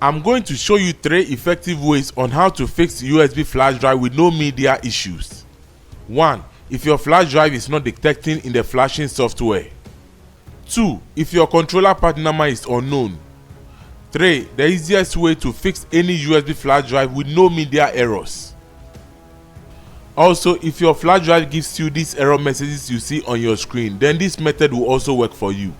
I'm going to show you 3 effective ways on how to fix USB flash drive with no media issues. 1. If your flash drive is not detecting in the flashing software. 2. If your controller part number is unknown. 3. The easiest way to fix any USB flash drive with no media errors. Also, if your flash drive gives you these error messages you see on your screen, then this method will also work for you.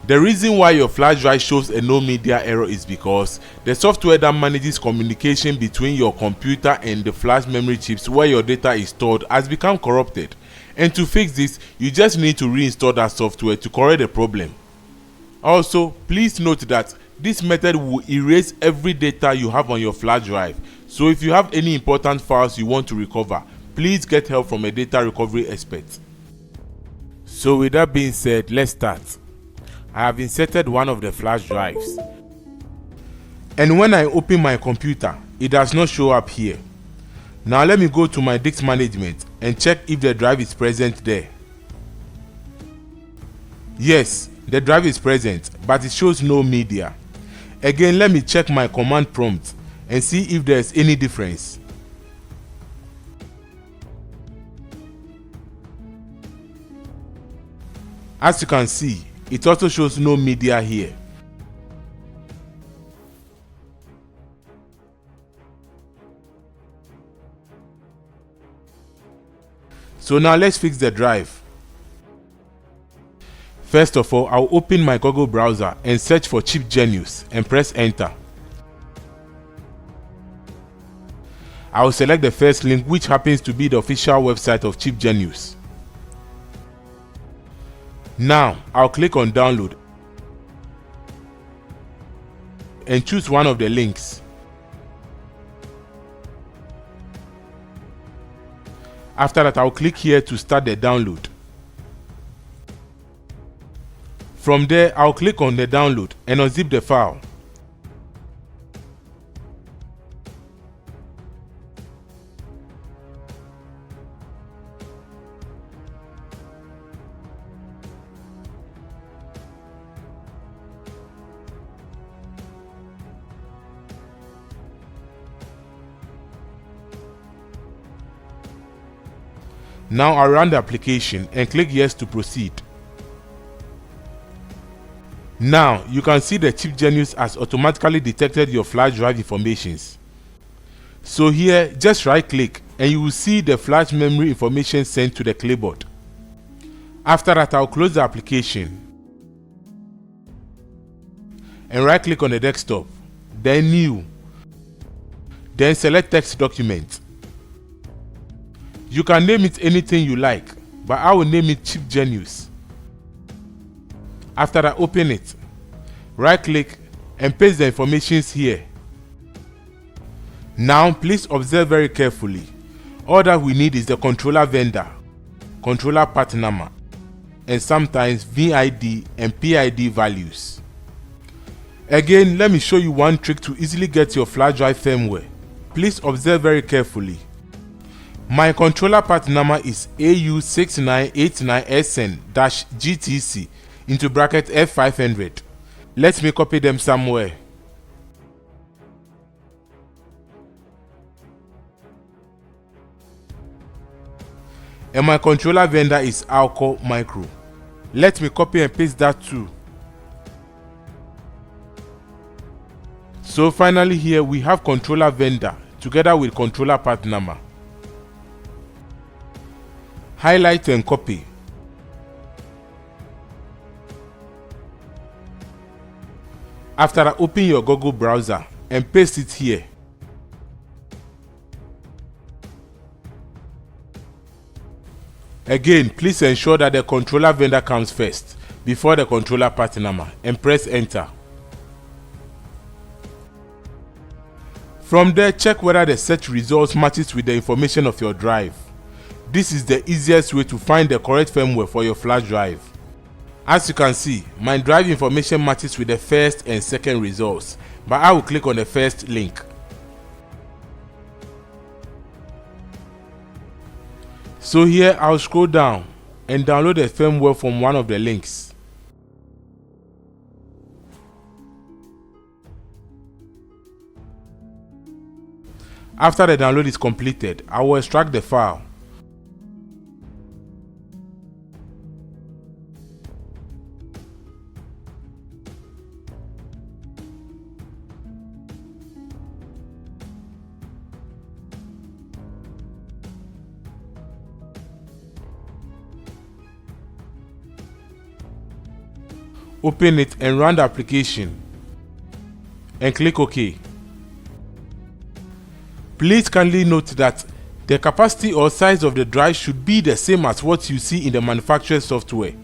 The reason why your flash drive shows a no media error is because the software that manages communication between your computer and the flash memory chips where your data is stored has become corrupted, and to fix this you just need to reinstall that software to correct the problem. Also, please note that this method will erase every data you have on your flash drive, so if you have any important files you want to recover, please get help from a data recovery expert. So with that being said, let's start. I have inserted one of the flash drives, and when I open my computer it does not show up here. Now let me go to my disk management and check if the drive is present there. Yes, the drive is present, but it shows no media. Again, let me check my command prompt and see if there is any difference. As you can see, it also shows no media here. So now let's fix the drive. First of all, I'll open my Google browser and search for Chip Genius and press enter. I'll select the first link, which happens to be the official website of Chip Genius. Now, I'll click on download and choose one of the links. After that, I'll click here to start the download. From there, I'll click on the download and unzip the file. Now I'll run the application and click yes to proceed. Now you can see the Chip Genius has automatically detected your flash drive informations. So here, just right click and you will see the flash memory information sent to the clipboard. After that, I'll close the application and right click on the desktop, then new, then select text document. You can name it anything you like, but I will name it Chip Genius. After I open it, right click and paste the information here. Now please observe very carefully. All that we need is the controller vendor, controller part number, and sometimes VID and PID values. Again, let me show you one trick to easily get your flash drive firmware. Please observe very carefully. My controller part number is AU6989SN-GTC into bracket F500. Let me copy them somewhere. And my controller vendor is Alco Micro. Let me copy and paste that too. So finally here we have controller vendor together with controller part number. Highlight and copy. After that, open your Google browser and paste it here. Again, please ensure that the controller vendor comes first before the controller part number and press enter. From there, check whether the search results matches with the information of your drive. This is the easiest way to find the correct firmware for your flash drive. As you can see, my drive information matches with the first and second results, but I will click on the first link. So here I'll scroll down and download the firmware from one of the links. After the download is completed, I will extract the file. Open it and run the application and click OK. Please kindly note that the capacity or size of the drive should be the same as what you see in the manufacturer's software.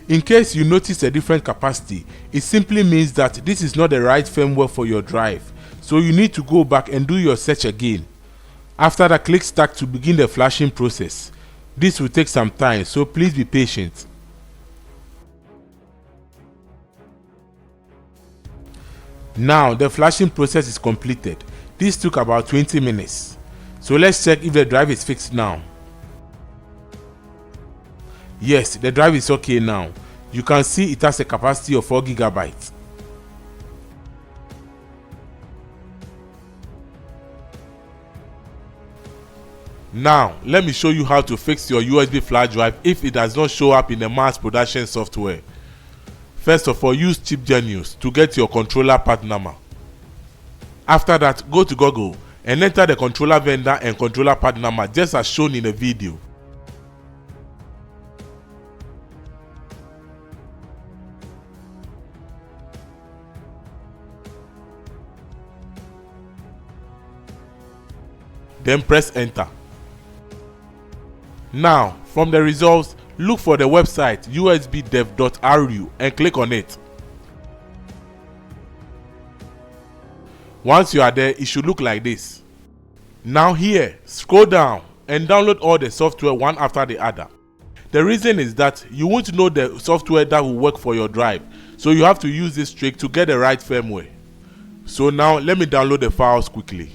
In case you notice a different capacity, it simply means that this is not the right firmware for your drive, so you need to go back and do your search again. After that, click Start to begin the flashing process. This will take some time, so please be patient. Now the flashing process is completed. This took about 20 minutes. So let's check if the drive is fixed now. Yes, the drive is okay now. You can see it has a capacity of 4 GB. Now, let me show you how to fix your USB flash drive if it does not show up in the mass production software. First of all, use Chip Genius to get your controller part number. After that, go to Google and enter the controller vendor and controller part number just as shown in the video. Then press enter. Now, from the results, look for the website usbdev.ru and click on it. Once you are there, it should look like this. Now here, scroll down and download all the software one after the other. The reason is that you won't know the software that will work for your drive, so you have to use this trick to get the right firmware. So now let me download the files quickly.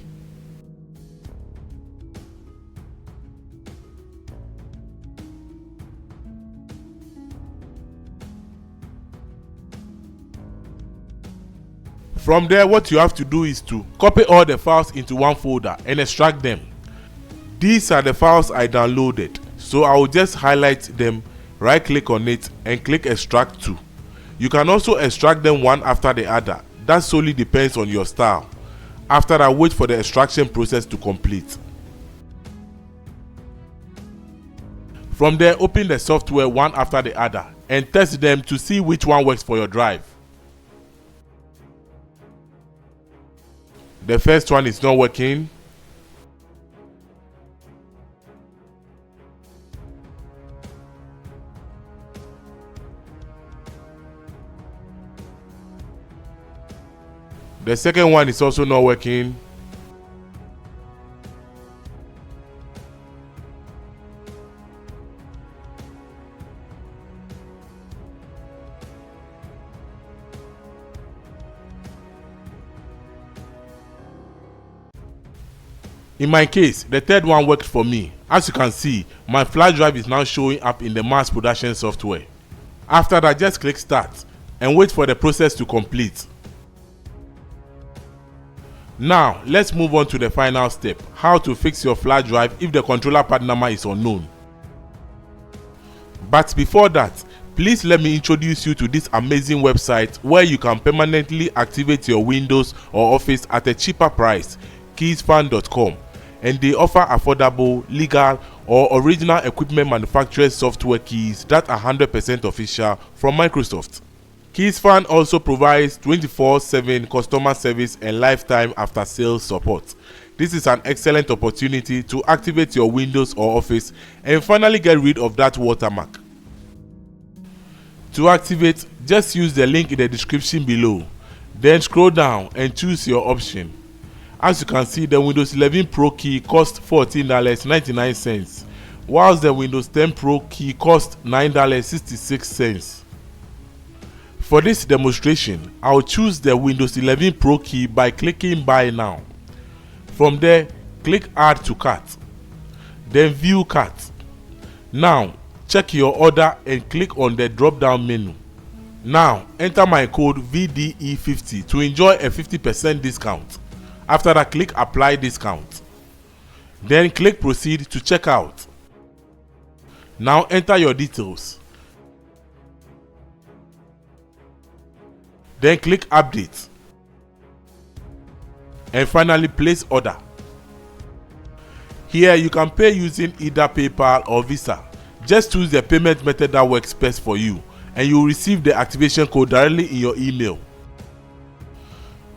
From there, what you have to do is to copy all the files into one folder and extract them. These are the files I downloaded, so I will just highlight them, right click on it and click extract to. You can also extract them one after the other. That solely depends on your style. After that, wait for the extraction process to complete. From there, open the software one after the other and test them to see which one works for your drive. The first one is not working. The second one is also not working. In my case, the third one worked for me. As you can see, my flash drive is now showing up in the mass production software. After that, just click Start and wait for the process to complete. Now, let's move on to the final step, how to fix your flash drive if the controller part number is unknown. But before that, please let me introduce you to this amazing website where you can permanently activate your Windows or Office at a cheaper price, keysfan.com, and they offer affordable, legal, or original equipment manufacturers software keys that are 100% official from Microsoft. Kingston also provides 24/7 customer service and lifetime after-sales support. This is an excellent opportunity to activate your Windows or Office and finally get rid of that watermark. To activate, just use the link in the description below. Then scroll down and choose your option. As you can see, the Windows 11 Pro key costs $14.99, whilst the Windows 10 Pro key costs $9.66. For this demonstration, I'll choose the Windows 11 Pro key by clicking Buy Now. From there, click Add to Cart, then View Cart. Now, check your order and click on the drop-down menu. Now, enter my code VDE50 to enjoy a 50% discount. After that, click Apply Discount. Then click proceed to check out. Now enter your details. Then click update. And finally place order. Here you can pay using either PayPal or Visa. Just choose the payment method that works best for you and you will receive the activation code directly in your email.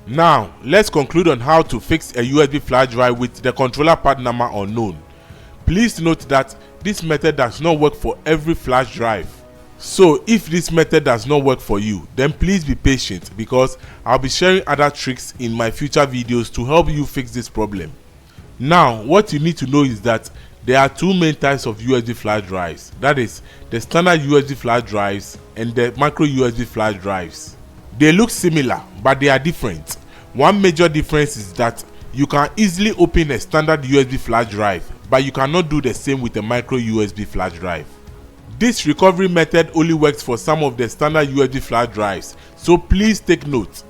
Now let's conclude on how to fix a USB flash drive with the controller part number unknown. Please note that this method does not work for every flash drive. So if this method does not work for you, then please be patient because I'll be sharing other tricks in my future videos to help you fix this problem. Now what you need to know is that there are two main types of USB flash drives, that is the standard USB flash drives and the micro USB flash drives. They look similar but they are different. One major difference is that you can easily open a standard USB flash drive, but you cannot do the same with a micro USB flash drive. This recovery method only works for some of the standard USB flash drives, so please take note.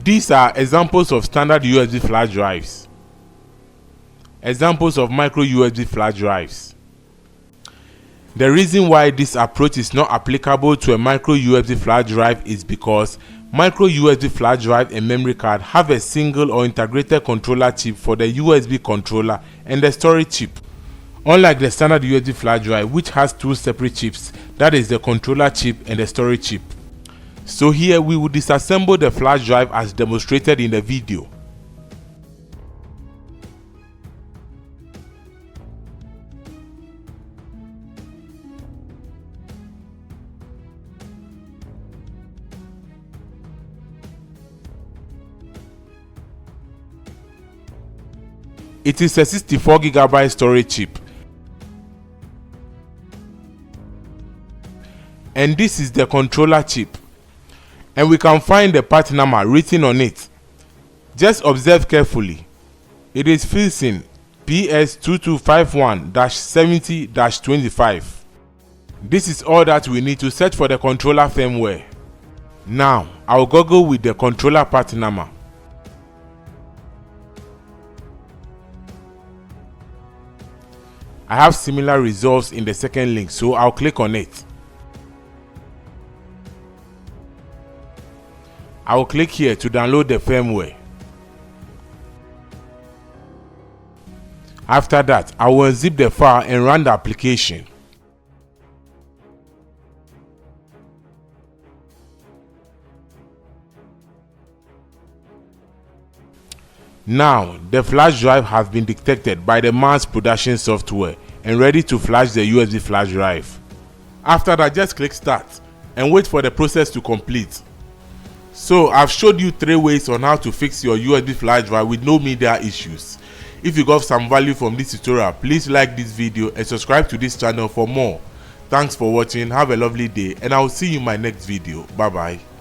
These are examples of standard USB flash drives. Examples of micro USB flash drives. The reason why this approach is not applicable to a micro USB flash drive is because micro USB flash drive and memory card have a single or integrated controller chip for the USB controller and the storage chip. Unlike the standard USB flash drive which has two separate chips, that is the controller chip and the storage chip. So here we will disassemble the flash drive as demonstrated in the video. It is a 64GB storage chip. And this is the controller chip. And we can find the part number written on it. Just observe carefully. It is Kingston PS2251-70-25. This is all that we need to search for the controller firmware. Now, I'll Google with the controller part number. I have similar results in the second link, so I'll click on it. I will click here to download the firmware. After that, I will unzip the file and run the application. Now, the flash drive has been detected by the mass production software and ready to flash the USB flash drive. After that, just click start and wait for the process to complete. So I've showed you 3 ways on how to fix your USB flash drive with no media issues. If you got some value from this tutorial, please like this video and subscribe to this channel for more. Thanks for watching, have a lovely day, and I will see you in my next video. Bye bye.